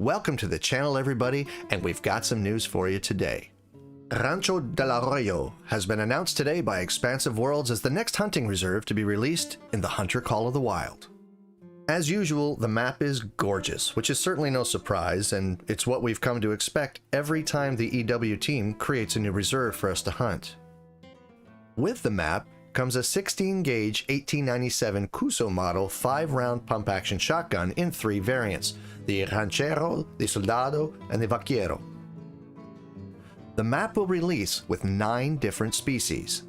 Welcome to the channel, everybody, and we've got some news for you today. Rancho del Arroyo has been announced today by Expansive Worlds as the next hunting reserve to be released in the Hunter Call of the Wild. As usual, the map is gorgeous, which is certainly no surprise, and it's what we've come to expect every time the EW team creates a new reserve for us to hunt. With the map comes a 16-gauge 1897 Cuso model 5-round pump-action shotgun in 3 variants, the Ranchero, the Soldado, and the Vaquero. The map will release with 9 different species.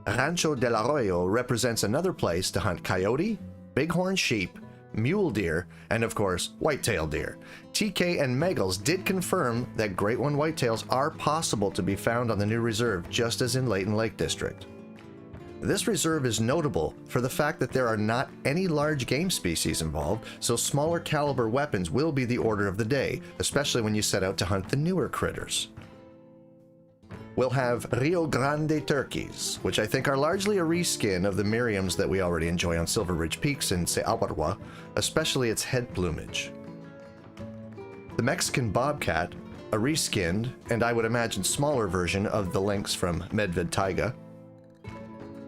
Rancho del Arroyo represents another place to hunt coyote, bighorn sheep, mule deer, and of course, white-tailed deer. TK and Megals did confirm that Great One whitetails are possible to be found on the new reserve, just as in Layton Lake District. This reserve is notable for the fact that there are not any large game species involved, so smaller caliber weapons will be the order of the day, especially when you set out to hunt the newer critters. We'll have Rio Grande turkeys, which I think are largely a reskin of the Miriams that we already enjoy on Silver Ridge Peaks in Seawarwa, especially its head plumage. The Mexican bobcat, a reskinned, and I would imagine smaller version of the lynx from Medved Taiga.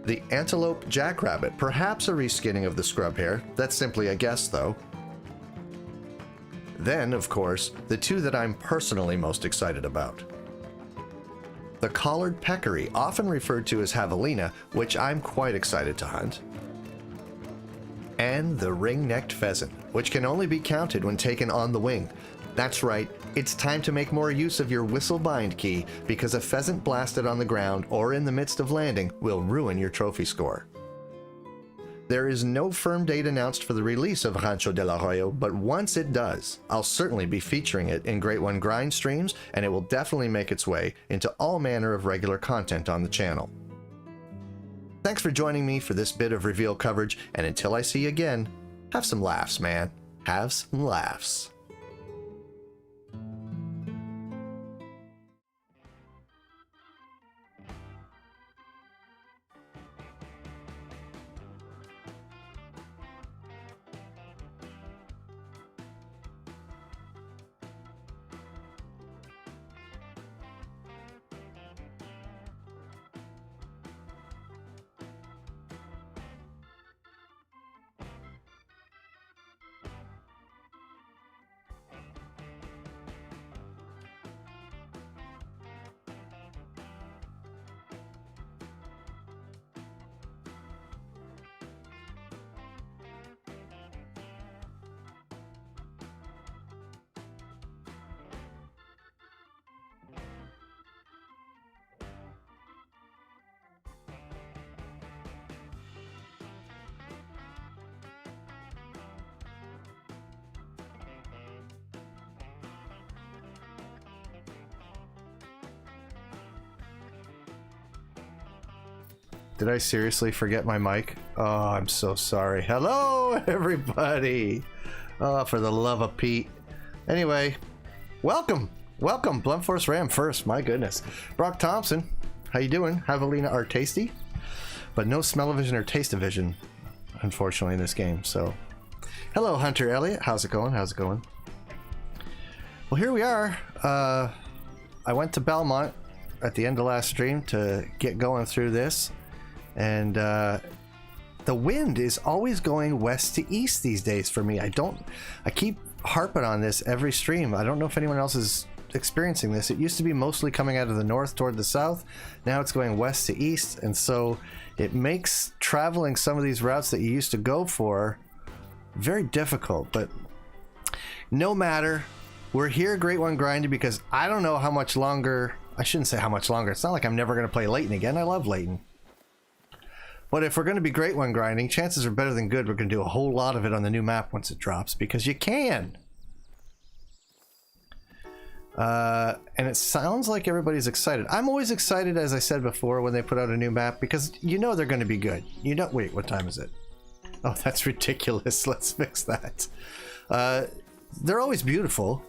The antelope jackrabbit, perhaps a reskinning of the scrub hare, that's simply a guess though. Then, of course, the 2 that I'm personally most excited about. The collared peccary, often referred to as javelina, which I'm quite excited to hunt. And the ring-necked pheasant, which can only be counted when taken on the wing. That's right, it's time to make more use of your whistle bind key, because a pheasant blasted on the ground or in the midst of landing will ruin your trophy score. There is no firm date announced for the release of Rancho del Arroyo, but once it does, I'll certainly be featuring it in Great One Grind streams, and it will definitely make its way into all manner of regular content on the channel. Thanks for joining me for this bit of reveal coverage, and until I see you again, have some laughs, man. Have some laughs. Did I seriously forget my mic? Oh, I'm so sorry. Hello, everybody. Oh, for the love of Pete. Anyway, welcome. Welcome. Blunt Force Ram first. My goodness. Brock Thompson, how you doing? Javelina are tasty, but no smell-o-vision or taste-o-vision, unfortunately, in this game. So, hello, Hunter Elliott. How's it going? How's it going? Well, here we are. I went to Belmont at the end of last stream to get going through this. And the wind is always going west to east these days for me. I keep harping on this every stream. I don't know if anyone else is experiencing this. It used to be mostly coming out of the north toward the south. Now it's going west to east. And so it makes traveling some of these routes that you used to go for very difficult. But no matter, we're here Great One Grinding because I don't know how much longer. I shouldn't say how much longer. It's not like I'm never going to play Layton again. I love Layton. But if we're going to be Great One Grinding, chances are better than good we're going to do a whole lot of it on the new map once it drops, because you can. And it sounds like everybody's excited. I'm always excited, as I said before, when they put out a new map, because you know they're going to be good. You know, wait, what time is it? Oh, that's ridiculous. Let's fix that. They're always beautiful.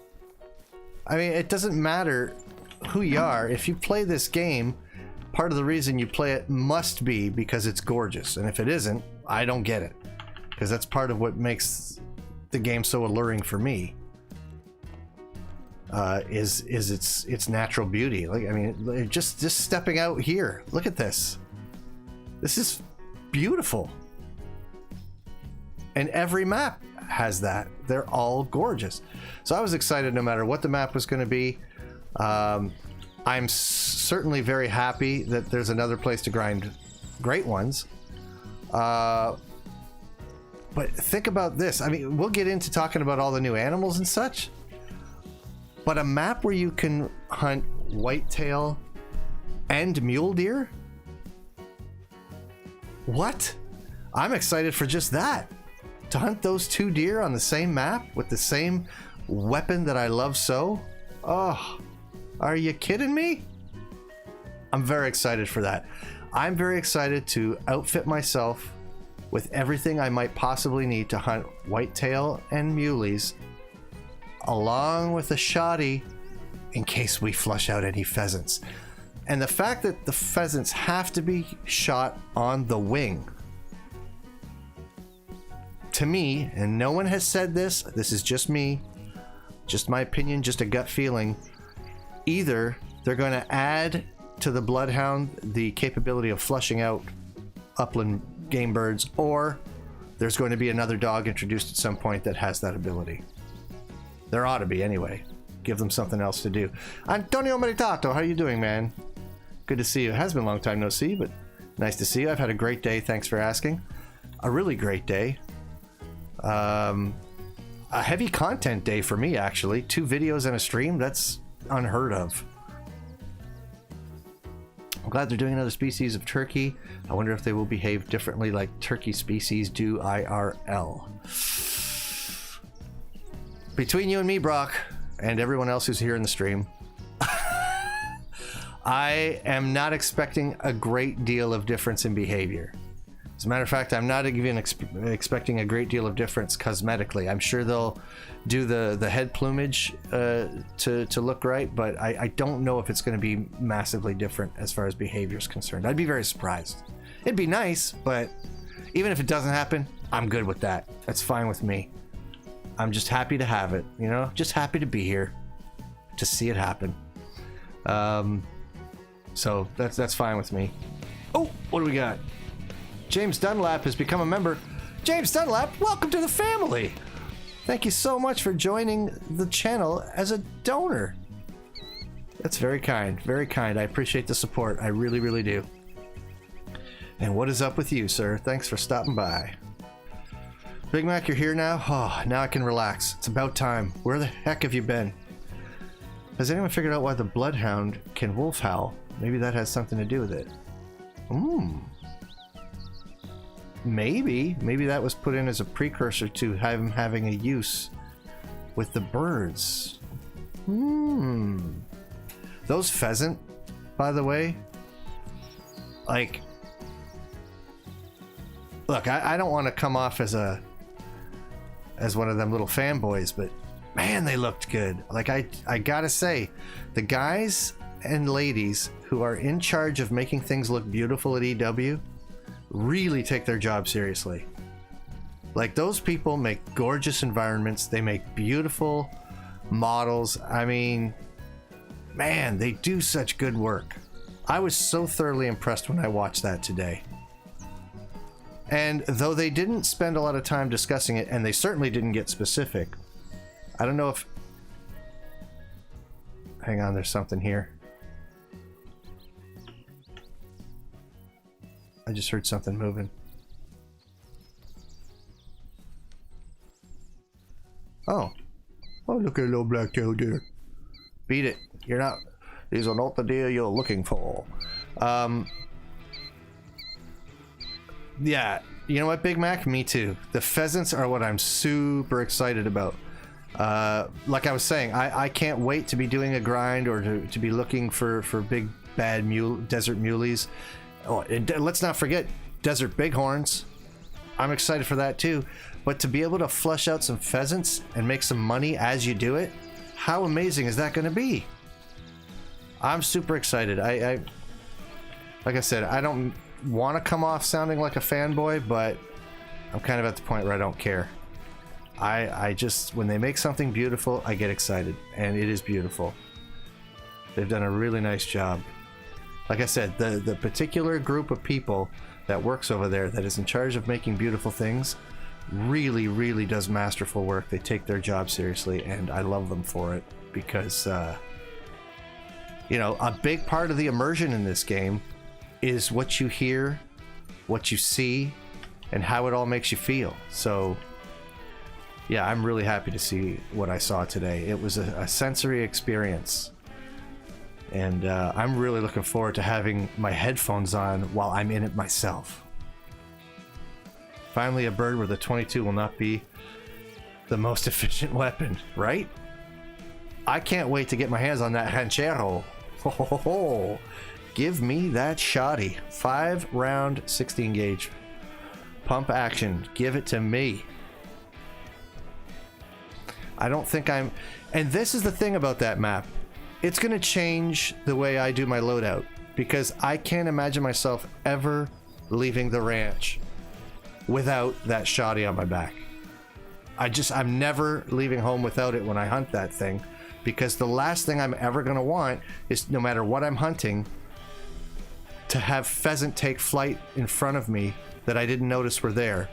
I mean, it doesn't matter who you are. If you play this game, part of the reason you play it must be because it's gorgeous. And if it isn't, I don't get it. Because that's part of what makes the game so alluring for me. is its natural beauty. Like, I mean, just stepping out here, look at this. This is beautiful. And every map has that. They're all gorgeous. So I was excited no matter what the map was going to be. I'm certainly very happy that there's another place to grind great ones. But think about this. I mean, we'll get into talking about all the new animals and such. But a map where you can hunt whitetail and mule deer? What? I'm excited for just that. To hunt those two deer on the same map with the same weapon that I love so? Oh, are you kidding me? I'm very excited for that. I'm very excited to outfit myself with everything I might possibly need to hunt whitetail and muleys, along with a shoddy in case we flush out any pheasants. And the fact that the pheasants have to be shot on the wing, to me, and no one has said this is just me, just my opinion, just a gut feeling, either they're going to add to the bloodhound the capability of flushing out upland game birds, or there's going to be another dog introduced at some point that has that ability. There ought to be anyway. Give them something else to do. Antonio Maritato, how are you doing, man? Good to see you. It has been a long time no see, but nice to see you. I've had a great day. Thanks for asking. A really great day. A heavy content day for me, actually. 2 videos and a stream. That's unheard of. I'm glad they're doing another species of turkey. I wonder if they will behave differently like turkey species do IRL. Between you and me, Brock, and everyone else who's here in the stream, I am not expecting a great deal of difference in behavior. As a matter of fact, I'm not even expecting a great deal of difference cosmetically. I'm sure they'll do the head plumage to look right, but I don't know if it's going to be massively different as far as behavior is concerned. I'd be very surprised. It'd be nice, but even if it doesn't happen, I'm good with that. That's fine with me. I'm just happy to have it, you know? Just happy to be here, to see it happen. So that's fine with me. Oh, what do we got? James Dunlap has become a member. James Dunlap, welcome to the family. Thank you so much for joining the channel as a donor. That's very kind, very kind. I appreciate the support. I really, really do. And what is up with you, sir? Thanks for stopping by. Big Mac, you're here now? Oh, now I can relax. It's about time. Where the heck have you been? Has anyone figured out why the bloodhound can wolf howl? Maybe that has something to do with it. Maybe that was put in as a precursor to him having a use with the birds. Those pheasant, by the way, like, look, I don't want to come off as one of them little fanboys, but man, they looked good. Like, I gotta say, the guys and ladies who are in charge of making things look beautiful at EW really take their job seriously. Like, those people make gorgeous environments. They make beautiful models. I mean, man, they do such good work. I was so thoroughly impressed when I watched that today. And though they didn't spend a lot of time discussing it, and they certainly didn't get specific, I don't know if... Hang on, there's something here. I just heard something moving. Oh, look at a little black-tailed deer. Beat it. You're not... These are not the deer you're looking for. Yeah, you know what, Big Mac? Me too. The pheasants are what I'm super excited about. Like I was saying, I can't wait to be doing a grind or to be looking for big, bad desert muleys. Oh, and let's not forget desert bighorns. I'm excited for that too. But to be able to flush out some pheasants and make some money as you do it, how amazing is that going to be? I'm super excited. I like I said, I don't want to come off sounding like a fanboy, but I'm kind of at the point where I don't care. I just, when they make something beautiful, I get excited, and it is beautiful. They've done a really nice job. Like I said, the particular group of people that works over there that is in charge of making beautiful things really, really does masterful work. They take their job seriously, and I love them for it, because you know, a big part of the immersion in this game is what you hear, what you see, and how it all makes you feel. So yeah, I'm really happy to see what I saw today. It was a sensory experience, and I'm really looking forward to having my headphones on while I'm in it myself. Finally, a bird where the 22 will not be the most efficient weapon, right? I can't wait to get my hands on that ranchero. Ho, ho, ho, ho. Give me that shotty. 5-round 16 gauge pump action. Give it to me. I don't think I'm... And this is the thing about that map. It's going to change the way I do my loadout, because I can't imagine myself ever leaving the ranch without that shotty on my back. I'm never leaving home without it when I hunt that thing, because the last thing I'm ever going to want is, no matter what I'm hunting, to have pheasant take flight in front of me that I didn't notice were there,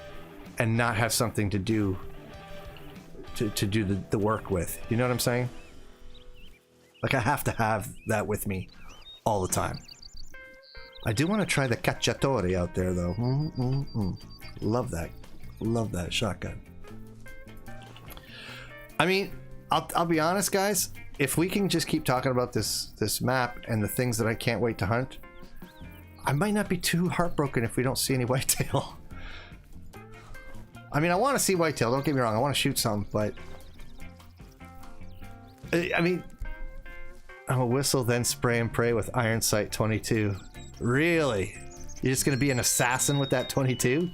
and not have something to do the work with. You know what I'm saying? Like, I have to have that with me all the time. I do want to try the cacciatore out there, though. Love that. Love that shotgun. I mean, I'll be honest, guys. If we can just keep talking about this map and the things that I can't wait to hunt, I might not be too heartbroken if we don't see any whitetail. I mean, I want to see whitetail. Don't get me wrong. I want to shoot some, but I mean, I'm a whistle, then spray and pray with iron sight 22. Really? You're just gonna be an assassin with that 22?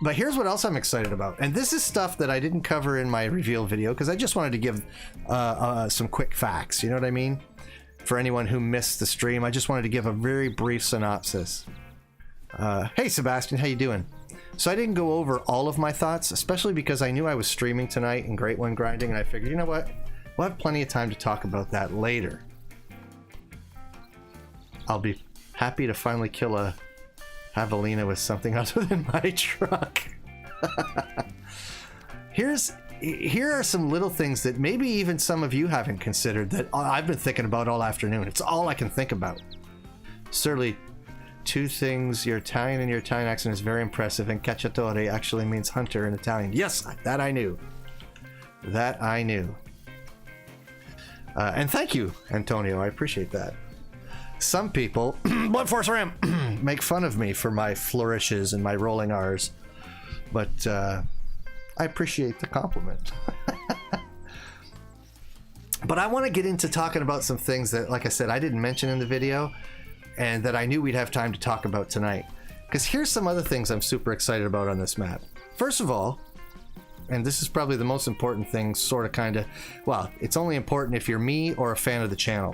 But here's what else I'm excited about, and this is stuff that I didn't cover in my reveal video because I just wanted to give some quick facts. You know what I mean? For anyone who missed the stream, I just wanted to give a very brief synopsis. Hey Sebastian, how you doing? So I didn't go over all of my thoughts, especially because I knew I was streaming tonight in Great One Grinding, and I figured, you know what? We'll have plenty of time to talk about that later. I'll be happy to finally kill a javelina with something other than my truck. Here are some little things that maybe even some of you haven't considered that I've been thinking about all afternoon. It's all I can think about. Certainly, 2 things. Your Italian and your Italian accent is very impressive, and cacciatore actually means hunter in Italian. Yes, that I knew. That I knew. And thank you, Antonio. I appreciate that. Some people, Blood Force Ram, make fun of me for my flourishes and my rolling R's, but I appreciate the compliment. But I want to get into talking about some things that, like I said, I didn't mention in the video, and that I knew we'd have time to talk about tonight. Because here's some other things I'm super excited about on this map. First of all, and this is probably the most important thing, sort of, kind of, well, it's only important if you're me or a fan of the channel.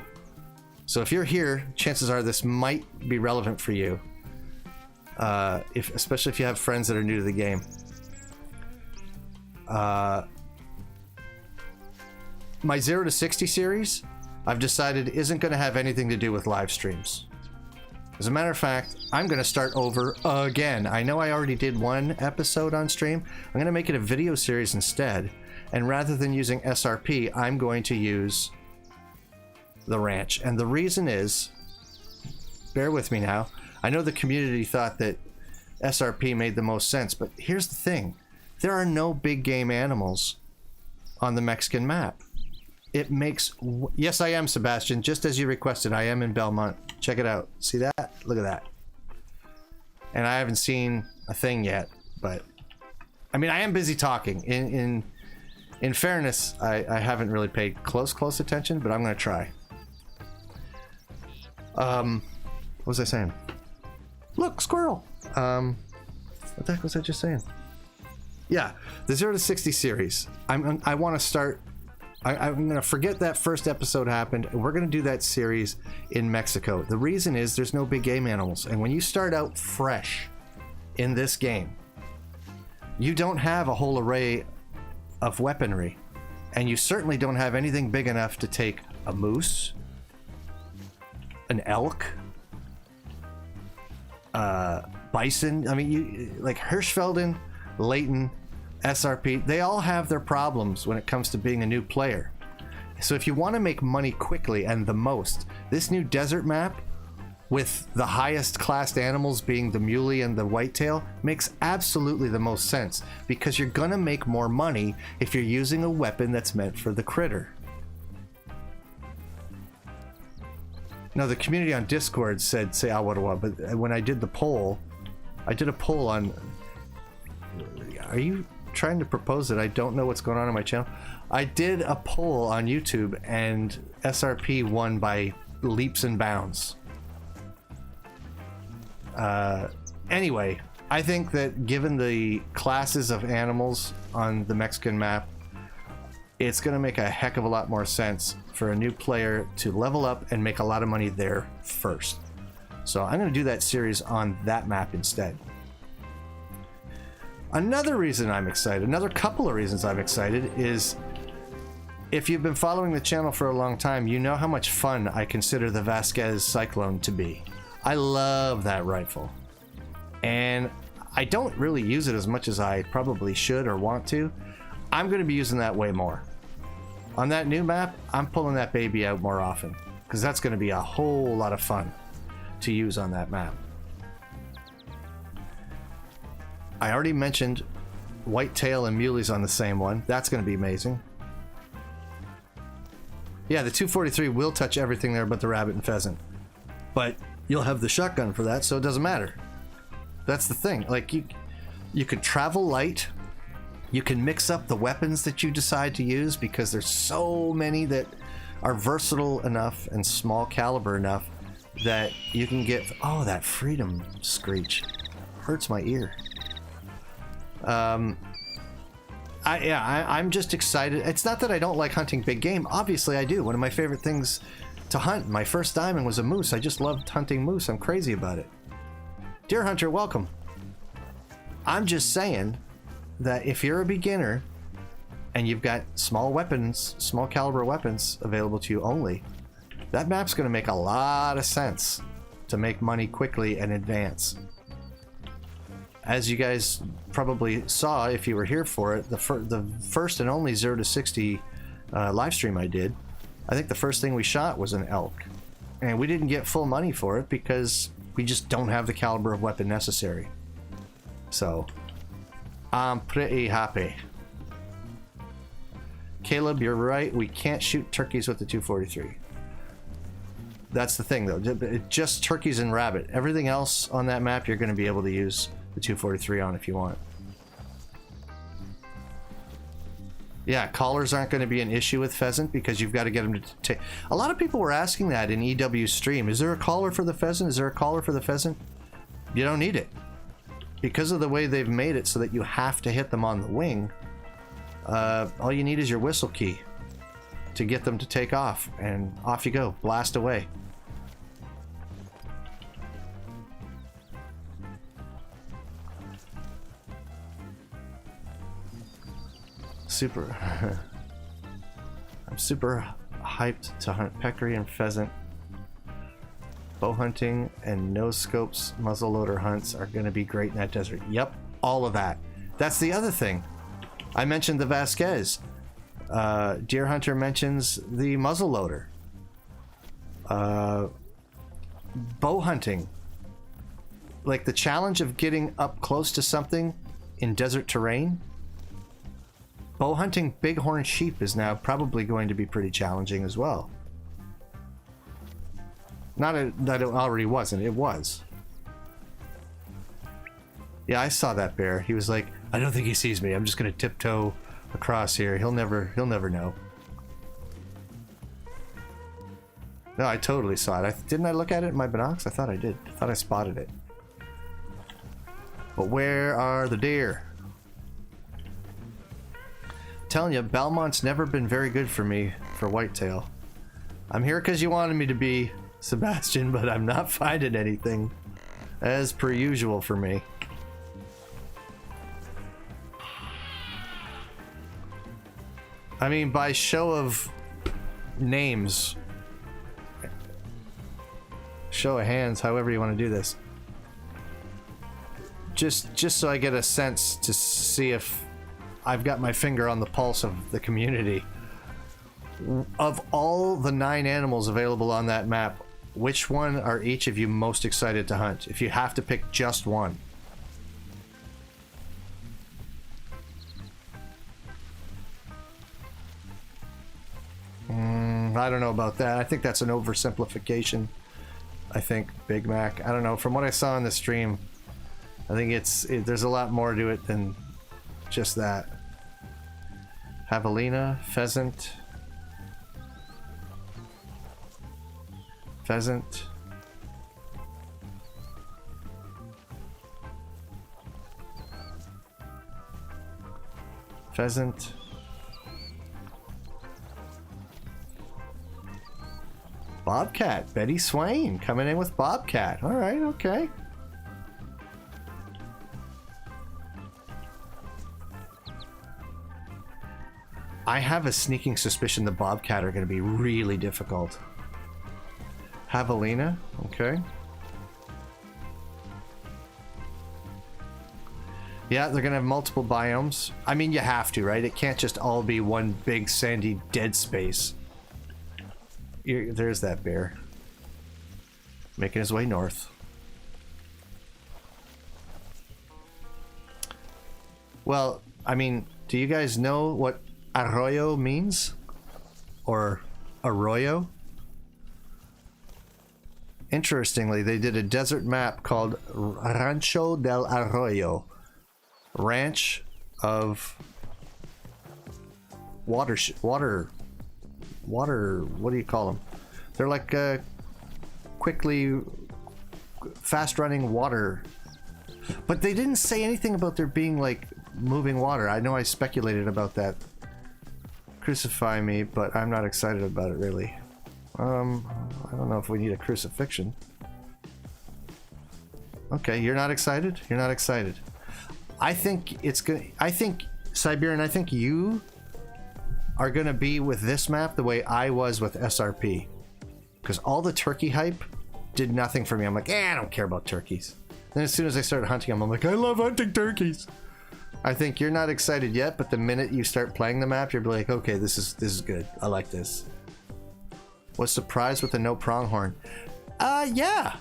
So if you're here, chances are this might be relevant for you, especially if you have friends that are new to the game. My 0 to 60 series, I've decided, isn't going to have anything to do with live streams. As a matter of fact, I'm going to start over again. I know I already did 1 episode on stream. I'm going to make it a video series instead. And rather than using SRP, I'm going to use the ranch. And the reason is, bear with me now, I know the community thought that SRP made the most sense, but here's the thing. There are no big game animals on the Mexican map. It makes... Yes, I am, Sebastian. Just as you requested, I am in Belmont. Check it out. See that? Look at that. And I haven't seen a thing yet, but... I mean, I am busy talking. In fairness, I haven't really paid close attention, but I'm going to try. What was I saying? Look, squirrel! What the heck was I just saying? Yeah, the 0 to 60 series. I want to start I'm going to forget that first episode happened, and we're going to do that series in Mexico. The reason is there's no big game animals, and when you start out fresh in this game, you don't have a whole array of weaponry, and you certainly don't have anything big enough to take a moose, an elk, bison. I mean, you like Hirschfelden, Layton, SRP, they all have their problems when it comes to being a new player. So if you want to make money quickly and the most, this new desert map with the highest classed animals being the muley and the whitetail makes absolutely the most sense, because you're gonna make more money if you're using a weapon that's meant for the critter. Now the community on Discord said say Awadwa, but when I did the poll, I did a poll on, are you trying to propose that I don't know what's going on my channel? I did a poll on YouTube and SRP won by leaps and bounds. Anyway, I think that given the classes of animals on the Mexican map, it's going to make a heck of a lot more sense for a new player to level up and make a lot of money there first. So I'm going to do that series on that map instead. Another reason I'm excited, another couple of reasons I'm excited, is if you've been following the channel for a long time, you know how much fun I consider the Vasquez Cyclone to be. I love that rifle. And I don't really use it as much as I probably should or want to. I'm going to be using that way more. On that new map, I'm pulling that baby out more often, because that's going to be a whole lot of fun to use on that map. I already mentioned whitetail and muleys on the same one. That's going to be amazing. Yeah, the 243 will touch everything there but the rabbit and pheasant. But you'll have the shotgun for that, so it doesn't matter. That's the thing. Like, you can travel light. You can mix up the weapons that you decide to use, because there's so many that are versatile enough and small caliber enough that you can get... Oh, that freedom screech hurts my ear. I'm just excited. It's not that I don't like hunting big game. Obviously I do. One of my favorite things to hunt, my first diamond, was a moose. I just loved hunting moose. I'm crazy about it. Deer Hunter, welcome. I'm just saying that if you're a beginner and you've got small weapons, small caliber weapons available to you only, that map's going to make a lot of sense to make money quickly and advance. As you guys probably saw if you were here for it, the first and only 0 to 60 live stream I did, I think the first thing we shot was an elk. And we didn't get full money for it because we just don't have the caliber of weapon necessary. So, I'm pretty happy. Caleb, you're right, we can't shoot turkeys with the 243. That's the thing though, just turkeys and rabbit. Everything else on that map you're going to be able to use the 243 on if you want. Yeah, collars aren't going to be an issue with pheasant because you've got to get them to take... A lot of people were asking that in EW's stream. Is there a collar for the pheasant? Is there a collar for the pheasant? You don't need it. Because of the way they've made it so that you have to hit them on the wing, all you need is your whistle key to get them to take off, and off you go. Blast away. I'm super hyped to hunt peccary and pheasant. Bow hunting and no scopes muzzleloader hunts are going to be great in that desert. Yep, all of that. That's the other thing. I mentioned the Vasquez. Deer Hunter mentions the muzzleloader. Bow hunting. Like the challenge of getting up close to something in desert terrain. Bow hunting bighorn sheep is now probably going to be pretty challenging as well. Not that it already wasn't, it was. Yeah, I saw that bear. He was like, I don't think he sees me. I'm just gonna tiptoe across here. He'll never know. No, I totally saw it. Didn't I look at it in my binocs? I thought I did. I thought I spotted it. But where are the deer? telling you, Belmont's never been very good for me for whitetail. I'm here because you wanted me to be, Sebastian, but I'm not finding anything as per usual for me. I mean, by show of names, show of hands, however you want to do this. Just so I get a sense to see if I've got my finger on the pulse of the community. Of all the 9 animals available on that map, which one are each of you most excited to hunt? If you have to pick just one. I don't know about that. I think that's an oversimplification. I think Big Mac. I don't know. From what I saw in the stream, I think there's a lot more to it than just that. Javelina, pheasant. Pheasant. Pheasant. Bobcat. Betty Swain coming in with Bobcat. All right, okay. I have a sneaking suspicion the Bobcat are going to be really difficult. Javelina, okay. Yeah, they're going to have multiple biomes. I mean, you have to, right? It can't just all be one big sandy dead space. There's that bear. Making his way north. Well, I mean, do you guys know what arroyo means? Or arroyo? Interestingly, they did a desert map called Rancho del Arroyo. Ranch of water, what do you call them? They're like quickly fast running water, but they didn't say anything about there being like moving water. I know I speculated about that. Crucify me, but I'm not excited about it really. I don't know if we need a crucifixion. Okay, you're not excited? You're not excited. I think it's gonna, I think Siberian, I think you are gonna be with this map the way I was with SRP, because all the turkey hype did nothing for me. I'm like, I don't care about turkeys. Then as soon as I started hunting them, I'm like, I love hunting turkeys. I think you're not excited yet, but the minute you start playing the map, you're like, okay, this is good. I like this. Was surprised with the no pronghorn. Yeah.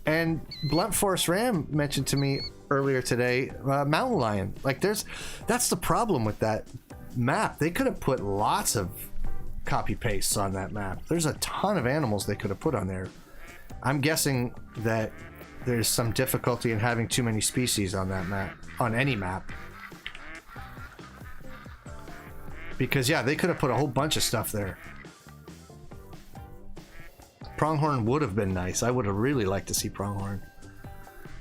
And Blunt Force Ram mentioned to me earlier today, mountain lion. Like that's the problem with that map. They could have put lots of copy pastes on that map. There's a ton of animals they could have put on there. I'm guessing that there's some difficulty in having too many species on that map, on any map. Because yeah, they could have put a whole bunch of stuff there. Pronghorn would have been nice. I would have really liked to see pronghorn.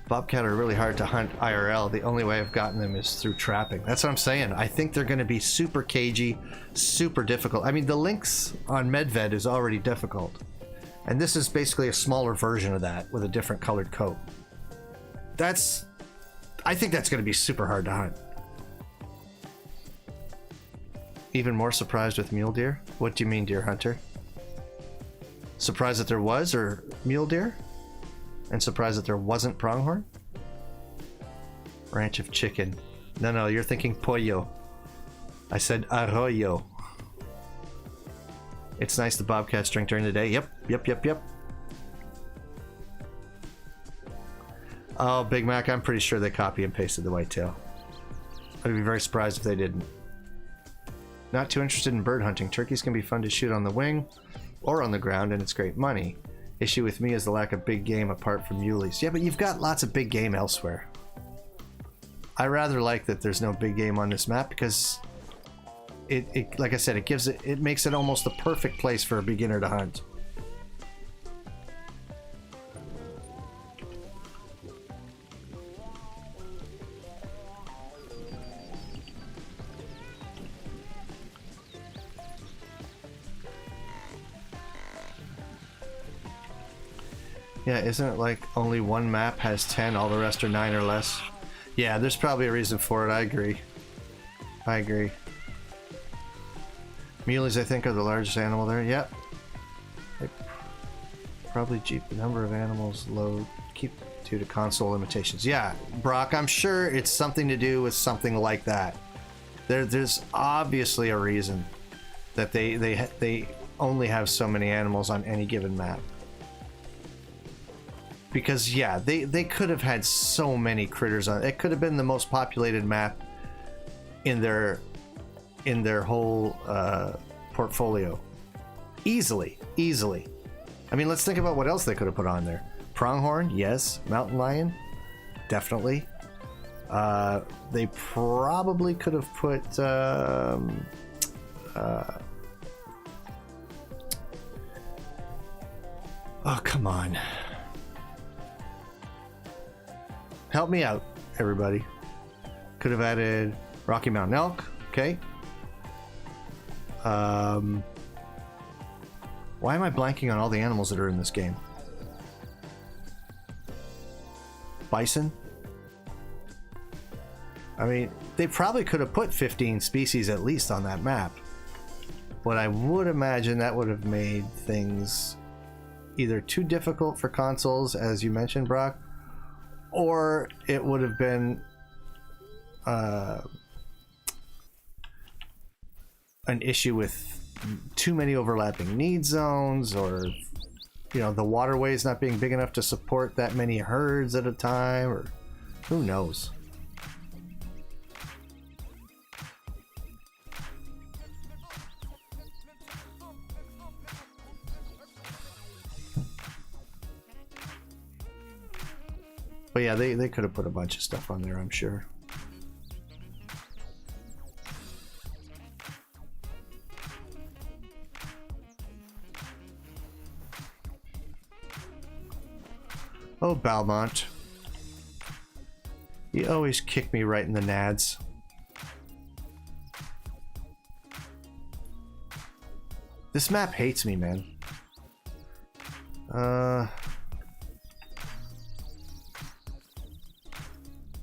Bobcat are really hard to hunt IRL. The only way I've gotten them is through trapping. That's what I'm saying. I think they're going to be super cagey, super difficult. I mean, the lynx on Medved is already difficult. And this is basically a smaller version of that with a different colored coat. I think that's going to be super hard to hunt. Even more surprised with mule deer? What do you mean, deer hunter? Surprised that there was, or mule deer? And surprised that there wasn't pronghorn? Ranch of chicken. No, you're thinking pollo. I said arroyo. It's nice the bobcats drink during the day. Yep. Oh, Big Mac, I'm pretty sure they copy and pasted the whitetail. I'd be very surprised if they didn't. Not too interested in bird hunting. Turkeys can be fun to shoot on the wing or on the ground, and it's great money. Issue with me is the lack of big game apart from muleys. Yeah, but you've got lots of big game elsewhere. I rather like that there's no big game on this map because it like I said, it makes it almost the perfect place for a beginner to hunt. Yeah, isn't it like only one map has 10, all the rest are 9 or less? Yeah, there's probably a reason for it. I agree. I agree. Muleys, I think, are the largest animal there. Yep. They probably jeep the number of animals load. Keep due to console limitations. Yeah, Brock, I'm sure it's something to do with something like that. There's obviously a reason that they only have so many animals on any given map. Because yeah, they could have had so many critters on it. It could have been the most populated map in their whole portfolio. Easily. I mean, let's think about what else they could have put on there. Pronghorn, yes. Mountain lion, definitely. They probably could have put oh, come on. Help me out, everybody. Could have added Rocky Mountain elk, okay. Why am I blanking on all the animals that are in this game? Bison? I mean, they probably could have put 15 species at least on that map. But I would imagine that would have made things either too difficult for consoles, as you mentioned, Brock, or it would have been an issue with too many overlapping need zones, or you know, the waterways not being big enough to support that many herds at a time, or who knows. But yeah, they could have put a bunch of stuff on there, I'm sure. Oh, Balmont. You always kick me right in the nads. This map hates me, man.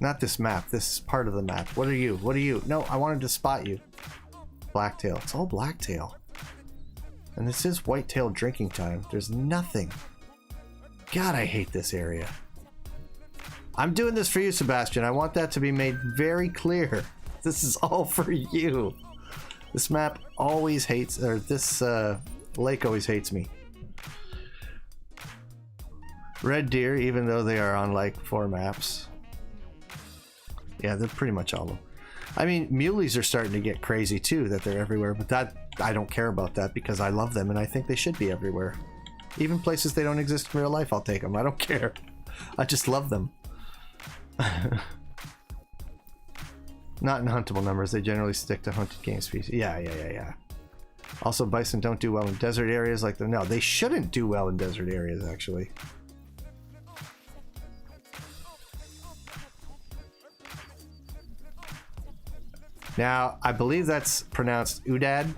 Not this map. This is part of the map. What are you? What are you? No, I wanted to spot you. Blacktail. It's all blacktail. And this is whitetail drinking time. There's nothing. God, I hate this area. I'm doing this for you, Sebastian. I want that to be made very clear. This is all for you. This map always hates, or this lake always hates me. Red deer, even though they are on like 4 maps. Yeah, they're pretty much all of them. I mean, muleys are starting to get crazy too, that they're everywhere, but that I don't care about that because I love them and I think they should be everywhere. Even places they don't exist in real life, I'll take them. I don't care. I just love them. Not in huntable numbers. They generally stick to hunted game species. Yeah. Also, bison don't do well in desert areas like no, they shouldn't do well in desert areas, actually. Now, I believe that's pronounced Udad,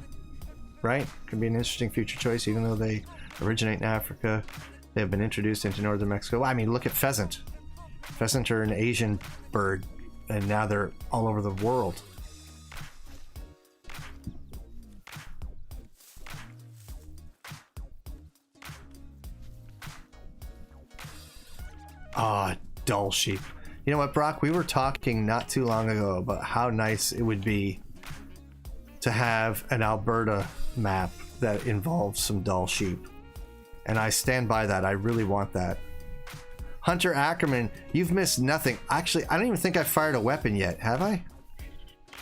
right? Could be an interesting future choice, even though they originate in Africa. They have been introduced into northern Mexico. I mean, look at pheasant. Pheasant are an Asian bird, and now they're all over the world. Ah, dull sheep. You know what, Brock? We were talking not too long ago about how nice it would be to have an Alberta map that involves some dull sheep. And I stand by that. I really want that. Hunter Ackerman, you've missed nothing. Actually, I don't even think I've fired a weapon yet, have I?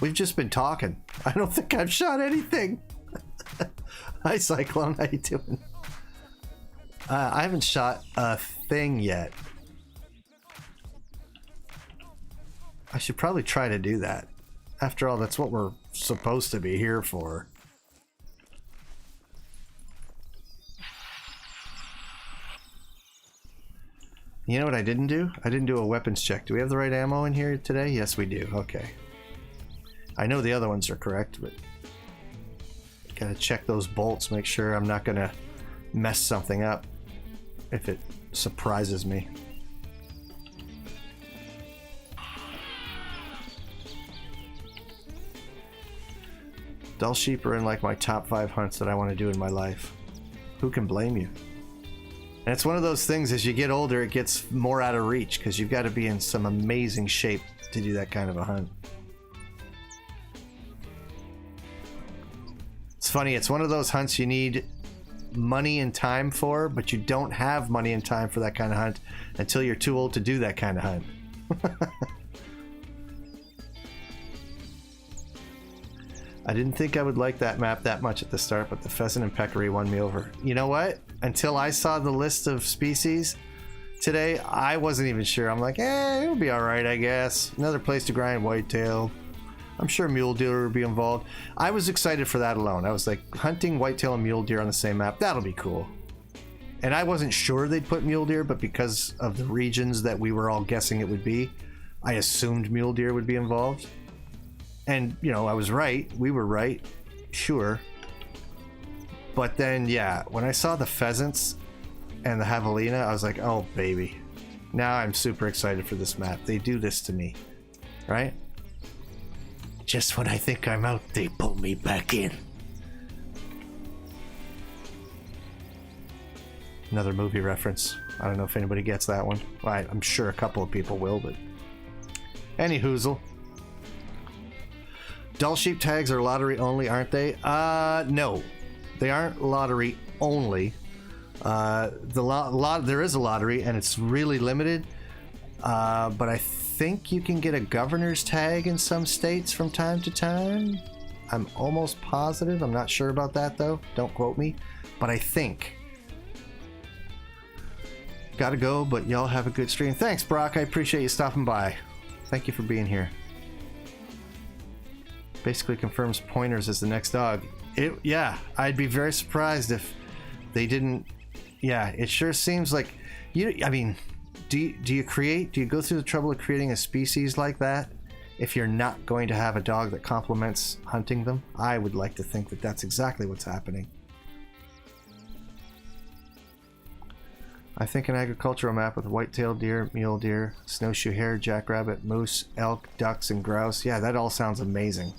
We've just been talking. I don't think I've shot anything. Hi, Cyclone. How you doing? I haven't shot a thing yet. I should probably try to do that. After all, that's what we're supposed to be here for. You know what I didn't do? I didn't do a weapons check. Do we have the right ammo in here today? Yes, we do. Okay. I know the other ones are correct, but gotta check those bolts, make sure I'm not gonna mess something up. if it surprises me. Dull sheep are in like my top 5 hunts that I want to do in my life. Who can blame you? And it's one of those things, as you get older, it gets more out of reach because you've got to be in some amazing shape to do that kind of a hunt. It's funny, it's one of those hunts you need money and time for, but you don't have money and time for that kind of hunt until you're too old to do that kind of hunt. I didn't think I would like that map that much at the start, but the pheasant and peccary won me over. You know what? Until I saw the list of species today, I wasn't even sure. I'm like, it'll be all right, I guess. Another place to grind whitetail. I'm sure mule deer would be involved. I was excited for that alone. I was like, hunting whitetail and mule deer on the same map, that'll be cool. And I wasn't sure they'd put mule deer, but because of the regions that we were all guessing it would be, I assumed mule deer would be involved. And, you know, I was right. We were right. Sure. But then, yeah, when I saw the pheasants and the javelina, I was like, oh, baby. Now I'm super excited for this map. They do this to me. Right? Just when I think I'm out, they pull me back in. Another movie reference. I don't know if anybody gets that one. I'm sure a couple of people will, but... Any hoozle. Dull sheep tags are lottery only, aren't they? No. They aren't lottery only. There is a lottery, and it's really limited. But I think you can get a governor's tag in some states from time to time. I'm almost positive. I'm not sure about that, though. Don't quote me. But I think. Gotta go, but y'all have a good stream. Thanks, Brock. I appreciate you stopping by. Thank you for being here. Basically confirms pointers as the next dog. Yeah, I'd be very surprised if they didn't. Yeah, it sure seems like I mean, do you go through the trouble of creating a species like that if you're not going to have a dog that complements hunting them? I would like to think that that's exactly what's happening. I think an agricultural map with white-tailed deer, mule deer, snowshoe hare, jackrabbit, moose, elk, ducks, and grouse. Yeah, that all sounds amazing.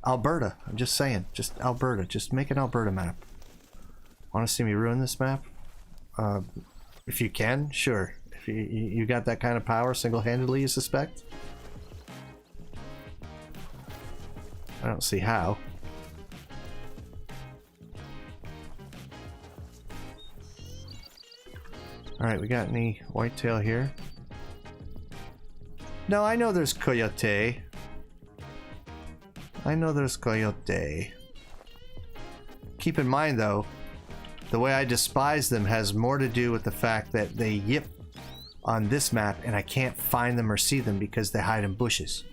Alberta, I'm just saying, just Alberta, just make an Alberta map. Want to see me ruin this map? If you can, sure. If you got that kind of power single-handedly, you suspect? I don't see how. Alright, we got any whitetail here? No, I know there's coyote. I know there's coyote. Keep in mind, though, the way I despise them has more to do with the fact that they yip on this map and I can't find them or see them because they hide in bushes.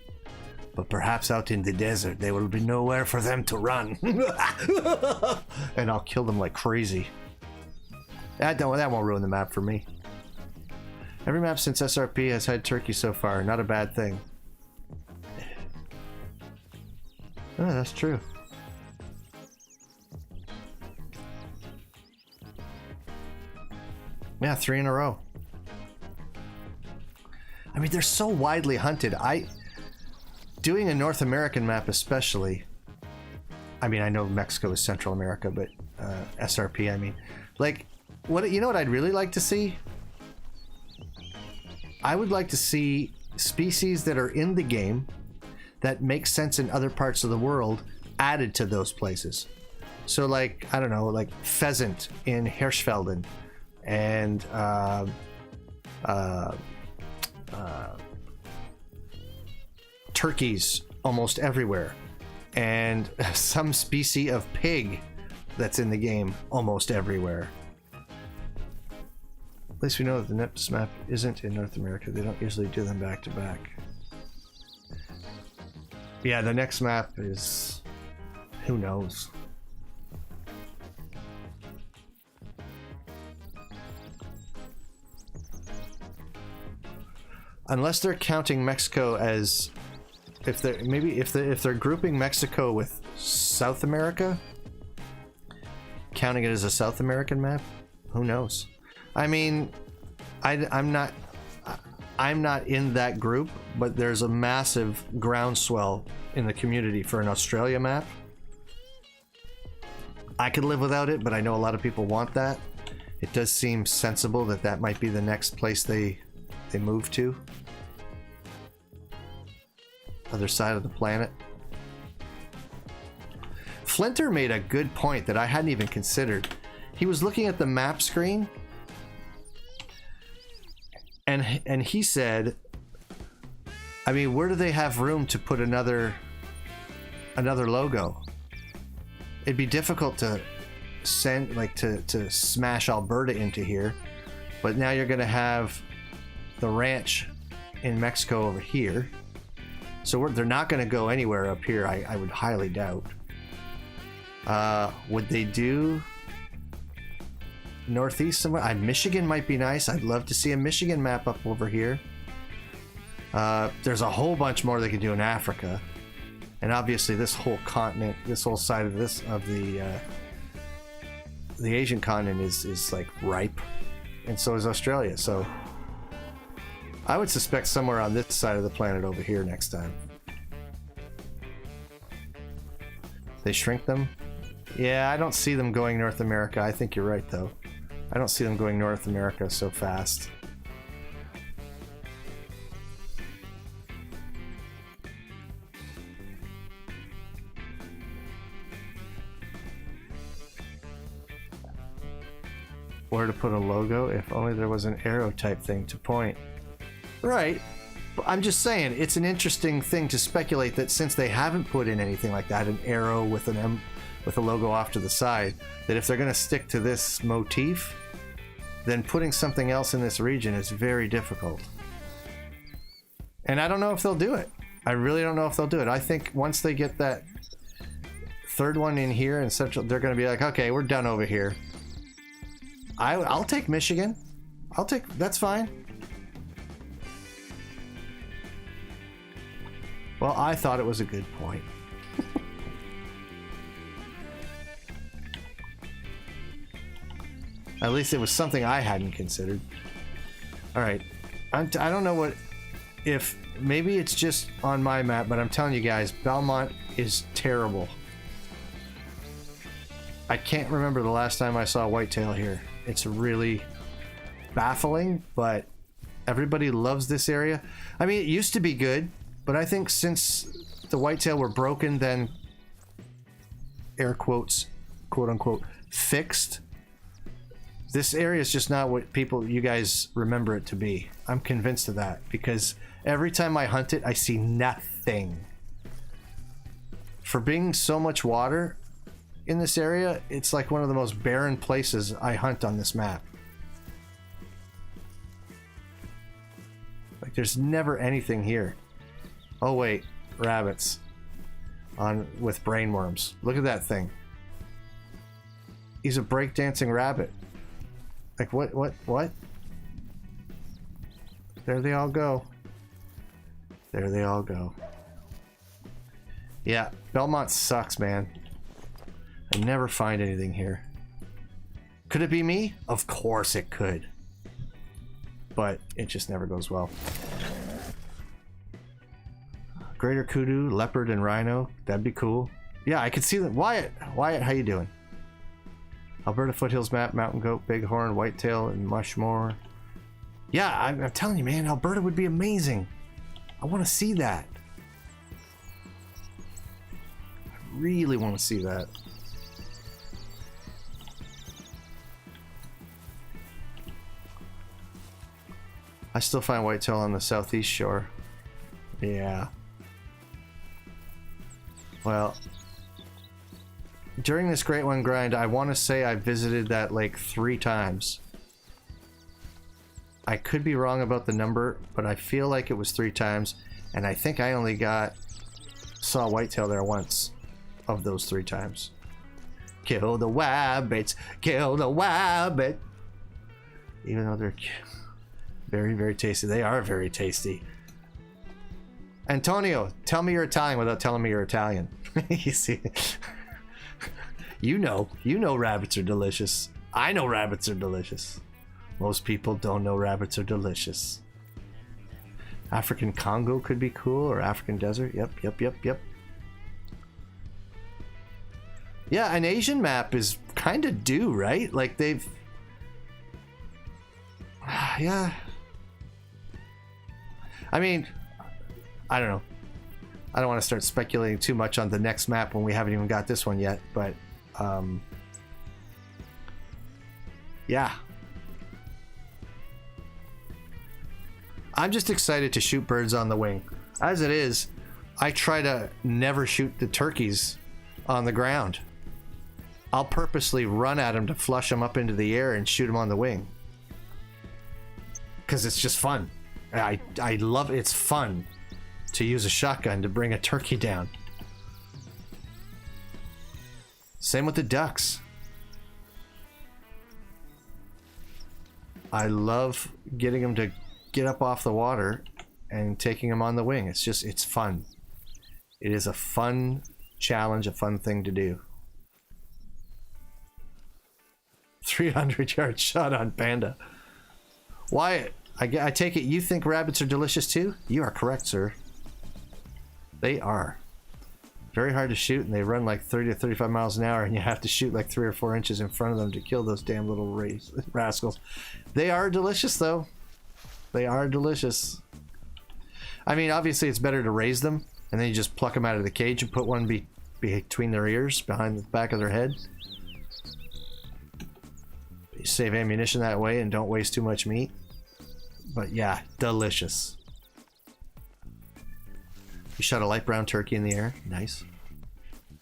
But perhaps out in the desert there will be nowhere for them to run. And I'll kill them like crazy. That won't ruin the map for me. Every map since SRP has had turkey so far. Not a bad thing. Oh, that's true. Yeah, 3 in a row. I mean, they're so widely hunted. Doing a North American map especially, I mean, I know Mexico is Central America, but SRP, I mean, like, you know what I'd really like to see? I would like to see species that are in the game that make sense in other parts of the world added to those places. So, like, I don't know, like pheasant in Hirschfelden, and turkeys almost everywhere, and some species of pig that's in the game almost everywhere. At least we know that the next map isn't in North America. They don't usually do them back to back. Yeah, the next map is... who knows? Unless they're counting Mexico as... if they're grouping Mexico with South America, counting it as a South American map? Who knows? I mean, I'm not in that group, but there's a massive groundswell in the community for an Australia map. I could live without it, but I know a lot of people want that. It does seem sensible that that might be the next place they move to. Other side of the planet. Flinter made a good point that I hadn't even considered. He was looking at the map screen, and he said, I mean, where do they have room to put another logo? It'd be difficult to send, like, to smash Alberta into here, but now you're gonna have the ranch in Mexico over here, so they're not gonna go anywhere up here. I would highly doubt. Would they do northeast somewhere? Michigan might be nice. I'd love to see a Michigan map up over here. There's a whole bunch more they could do in Africa, and obviously this whole continent, this whole side of the Asian continent is like ripe, and so is Australia. So I would suspect somewhere on this side of the planet over here next time. They shrink them. Yeah, I don't see them going North America. I think you're right, though. I don't see them going North America so fast. Where to put a logo? If only there was an arrow type thing to point. Right. I'm just saying, it's an interesting thing to speculate that since they haven't put in anything like that, an arrow with an M, with a logo off to the side, that if they're going to stick to this motif, then putting something else in this region is very difficult. And I don't know if they'll do it. I really don't know if they'll do it. I think once they get that third one in here in Central, they're going to be like, okay, we're done over here. I'll take Michigan. That's fine. Well, I thought it was a good point. At least it was something I hadn't considered. All right. I don't know if maybe it's just on my map, but I'm telling you guys, Belmont is terrible. I can't remember the last time I saw whitetail here. It's really baffling, but everybody loves this area. I mean, it used to be good, but I think since the whitetail were broken, then air quotes, quote unquote, fixed, this area is just not what you guys remember it to be. I'm convinced of that because every time I hunt it, I see nothing. For being so much water in this area, it's like one of the most barren places I hunt on this map. Like there's never anything here. Oh wait, rabbits with brainworms. Look at that thing. He's a breakdancing rabbit. Like what? There they all go. There they all go. Yeah, Belmont sucks, man. I never find anything here. Could it be me? Of course it could. But it just never goes well. Greater kudu, leopard, and rhino. That'd be cool. Yeah, I could see them. Wyatt, how you doing? Alberta foothills map, mountain goat, bighorn, whitetail, and much more. Yeah, I'm telling you, man, Alberta would be amazing. I want to see that. I really want to see that. I still find whitetail on the southeast shore. Yeah. Well, during this Great One grind, I want to say I visited that lake 3 times. I could be wrong about the number, but I feel like it was 3 times, and I think I only saw whitetail there once of those 3 times. Kill the wabbits, kill the wabbit. Even though they're very, very tasty. They are very tasty. Antonio, tell me you're Italian without telling me you're Italian. You see? You know rabbits are delicious. I know rabbits are delicious. Most people don't know rabbits are delicious. African Congo could be cool, or African desert. Yep. Yeah, an Asian map is kind of due, right? Like they've... Yeah. I mean, I don't know. I don't want to start speculating too much on the next map when we haven't even got this one yet, but yeah. I'm just excited to shoot birds on the wing. As it is, I try to never shoot the turkeys on the ground. I'll purposely run at them to flush them up into the air and shoot them on the wing. Because it's just fun. I love it. It's fun to use a shotgun to bring a turkey down. Same with the ducks. I love getting them to get up off the water and taking them on the wing. It's fun. It is a fun challenge, a fun thing to do. 300-yard shot on panda. Wyatt, I take it you think rabbits are delicious too? You are correct, sir. They are. Very hard to shoot, and they run like 30 to 35 miles an hour, and you have to shoot like 3 or 4 inches in front of them to kill those damn little rascals. They are delicious, though. They are delicious. I mean, obviously it's better to raise them, and then you just pluck them out of the cage and put one between their ears, behind the back of their head. You save ammunition that way and don't waste too much meat. But yeah, delicious. You shot a light brown turkey in the air. Nice.